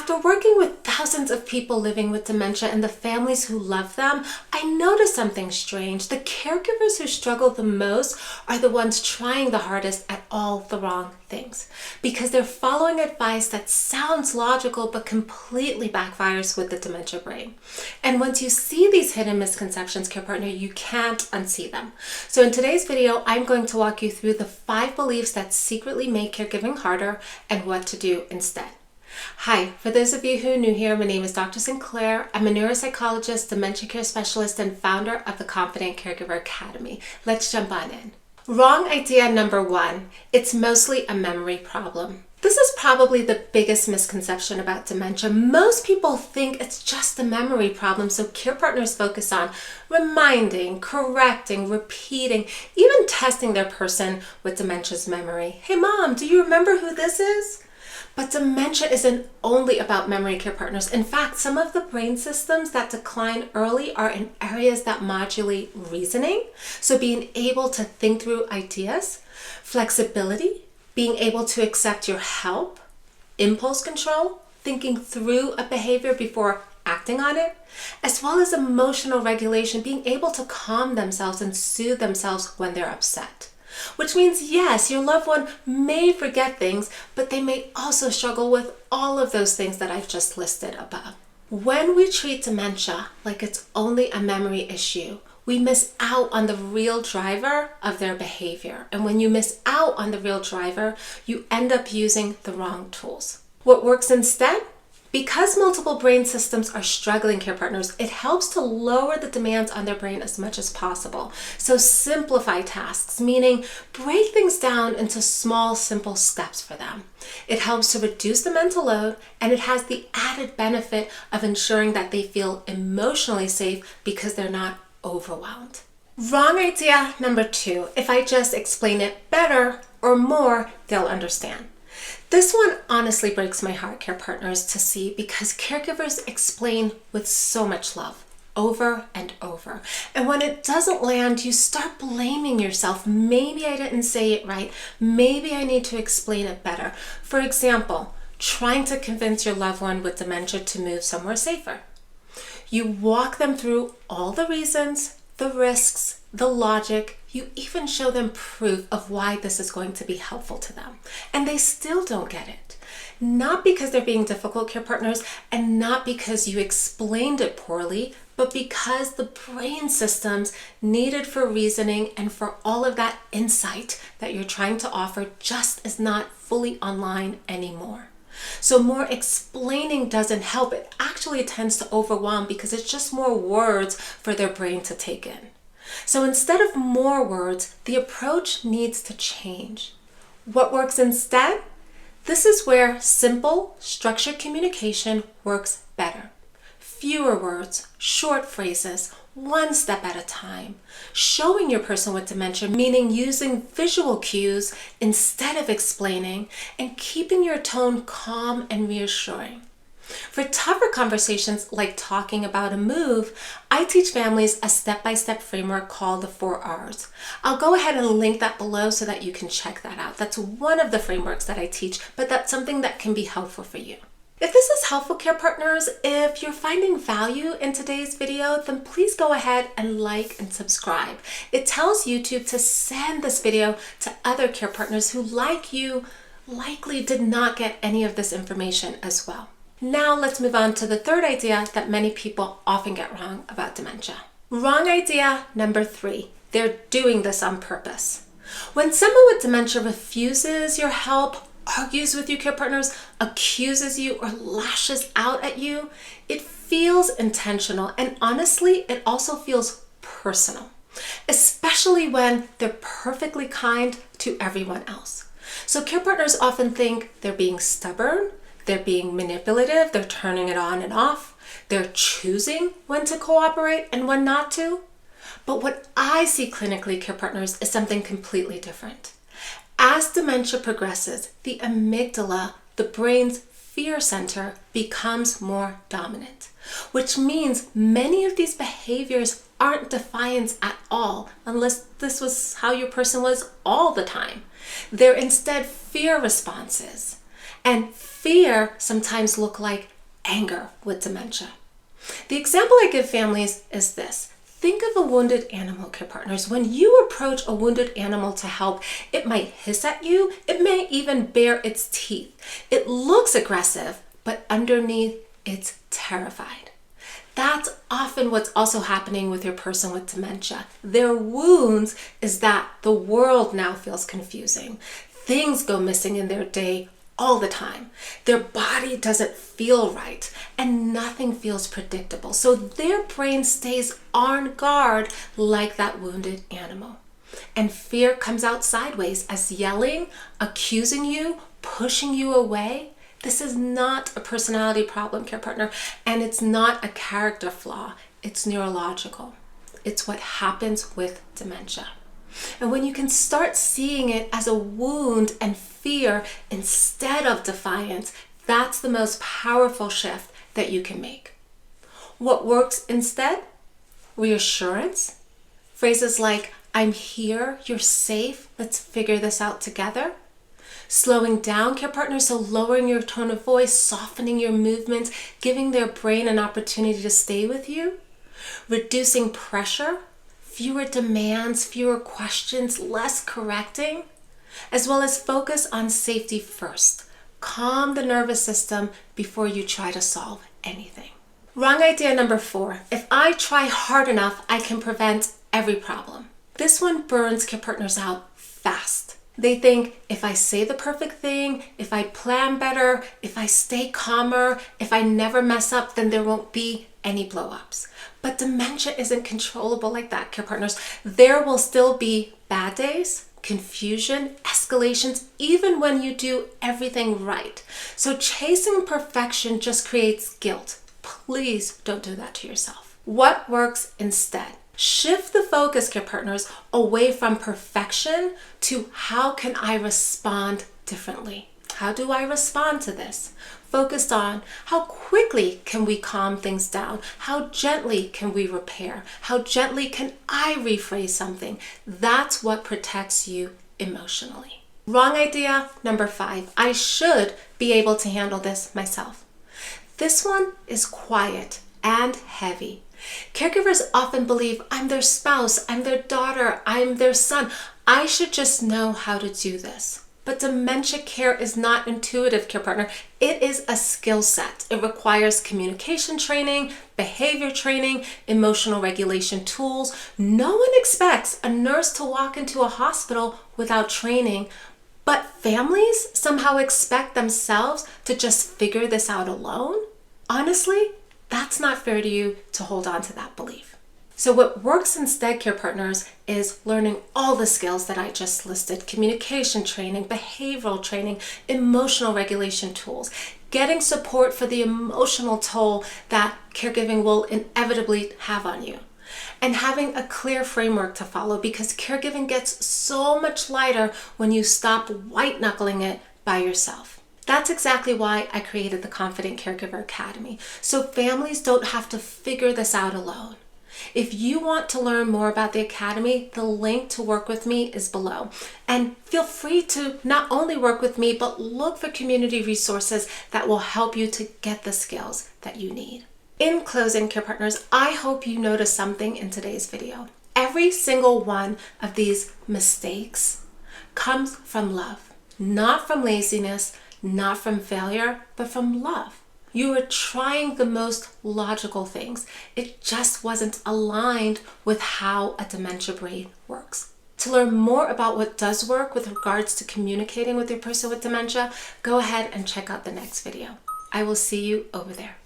After working with thousands of people living with dementia and the families who love them, I noticed something strange. The caregivers who struggle the most are the ones trying the hardest at all the wrong things because they're following advice that sounds logical but completely backfires with the dementia brain. And once you see these hidden misconceptions, care partner, you can't unsee them. So in today's video, I'm going to walk you through the 5 beliefs that secretly make caregiving harder and what to do instead. Hi, for those of you who are new here, my name is Dr. Sinclair. I'm a neuropsychologist, dementia care specialist, and founder of the Confident Caregiver Academy. Let's jump on in. Wrong idea number 1, it's mostly a memory problem. This is probably the biggest misconception about dementia. Most people think it's just a memory problem, so care partners focus on reminding, correcting, repeating, even testing their person with dementia's memory. Hey mom, do you remember who this is? But dementia isn't only about memory, care partners. In fact, some of the brain systems that decline early are in areas that modulate reasoning. So being able to think through ideas, flexibility, being able to accept your help, impulse control, thinking through a behavior before acting on it, as well as emotional regulation, being able to calm themselves and soothe themselves when they're upset. Which means, yes, your loved one may forget things, but they may also struggle with all of those things that I've just listed above. When we treat dementia like it's only a memory issue, we miss out on the real driver of their behavior. And when you miss out on the real driver, you end up using the wrong tools. What works instead? Because multiple brain systems are struggling, care partners, it helps to lower the demands on their brain as much as possible. So simplify tasks, meaning break things down into small, simple steps for them. It helps to reduce the mental load, and it has the added benefit of ensuring that they feel emotionally safe because they're not overwhelmed. Wrong idea number 2. If I just explain it better or more, they'll understand. This one honestly breaks my heart, care partners, to see because caregivers explain with so much love over and over. And when it doesn't land, you start blaming yourself. Maybe I didn't say it right. Maybe I need to explain it better. For example, trying to convince your loved one with dementia to move somewhere safer. You walk them through all the reasons, the risks, the logic. You even show them proof of why this is going to be helpful to them. And they still don't get it. Not because they're being difficult, care partners, and not because you explained it poorly, but because the brain systems needed for reasoning and for all of that insight that you're trying to offer just is not fully online anymore. So more explaining doesn't help. It actually tends to overwhelm because it's just more words for their brain to take in. So instead of more words, the approach needs to change. What works instead? This is where simple, structured communication works better. Fewer words, short phrases, one step at a time. Showing your person with dementia, meaning using visual cues instead of explaining, and keeping your tone calm and reassuring. For tougher conversations like talking about a move, I teach families a step-by-step framework called the 4 R's. I'll go ahead and link that below so that you can check that out. That's one of the frameworks that I teach, but that's something that can be helpful for you. If this is helpful, care partners, if you're finding value in today's video, then please go ahead and like and subscribe. It tells YouTube to send this video to other care partners who, like you, likely did not get any of this information as well. Now let's move on to the 3rd idea that many people often get wrong about dementia. Wrong idea number 3. They're doing this on purpose. When someone with dementia refuses your help, argues with you, care partners, accuses you, or lashes out at you, it feels intentional, and honestly, it also feels personal, especially when they're perfectly kind to everyone else. So care partners often think they're being stubborn, they're being manipulative, they're turning it on and off, they're choosing when to cooperate and when not to. But what I see clinically, care partners, is something completely different. As dementia progresses, the amygdala, the brain's fear center, becomes more dominant, which means many of these behaviors aren't defiance at all, unless this was how your person was all the time. They're instead fear responses. And fear sometimes look like anger with dementia. The example I give families is this. Think of a wounded animal, care partners. When you approach a wounded animal to help, it might hiss at you. It may even bare its teeth. It looks aggressive, but underneath it's terrified. That's often what's also happening with your person with dementia. Their wounds is that the world now feels confusing. Things go missing in their day all the time. Their body doesn't feel right and nothing feels predictable. So their brain stays on guard like that wounded animal. And fear comes out sideways as yelling, accusing you, pushing you away. This is not a personality problem, care partner, and it's not a character flaw. It's neurological. It's what happens with dementia. And when you can start seeing it as a wound and fear instead of defiance, that's the most powerful shift that you can make. What works instead? Reassurance. Phrases like, I'm here, you're safe, let's figure this out together. Slowing down, care partners, so lowering your tone of voice, softening your movements, giving their brain an opportunity to stay with you. Reducing pressure, fewer demands, fewer questions, less correcting, as well as focus on safety first. Calm the nervous system before you try to solve anything. Wrong idea number 4. If I try hard enough, I can prevent every problem. This one burns care partners out fast. They think if I say the perfect thing, if I plan better, if I stay calmer, if I never mess up, then there won't be any blow-ups. But dementia isn't controllable like that, care partners. There will still be bad days, confusion, escalations, even when you do everything right. So chasing perfection just creates guilt. Please don't do that to yourself. What works instead? Shift the focus, care partners, away from perfection to how can I respond differently? How do I respond to this? Focused on how quickly can we calm things down? How gently can we repair? How gently can I rephrase something? That's what protects you emotionally. Wrong idea number 5. I should be able to handle this myself. This one is quiet and heavy. Caregivers often believe I'm their spouse, I'm their daughter, I'm their son. I should just know how to do this. But dementia care is not intuitive, care partner. It is a skill set. It requires communication training, behavior training, emotional regulation tools. No one expects a nurse to walk into a hospital without training, but families somehow expect themselves to just figure this out alone. Honestly, that's not fair to you to hold on to that belief. So what works instead, care partners, is learning all the skills that I just listed: communication training, behavioral training, emotional regulation tools, getting support for the emotional toll that caregiving will inevitably have on you, and having a clear framework to follow, because caregiving gets so much lighter when you stop white-knuckling it by yourself. That's exactly why I created the Confident Caregiver Academy, so families don't have to figure this out alone. If you want to learn more about the Academy, the link to work with me is below. And feel free to not only work with me, but look for community resources that will help you to get the skills that you need. In closing, care partners, I hope you noticed something in today's video. Every single one of these mistakes comes from love, not from laziness, not from failure, but from love. You were trying the most logical things. It just wasn't aligned with how a dementia brain works. To learn more about what does work with regards to communicating with your person with dementia, go ahead and check out the next video. I will see you over there.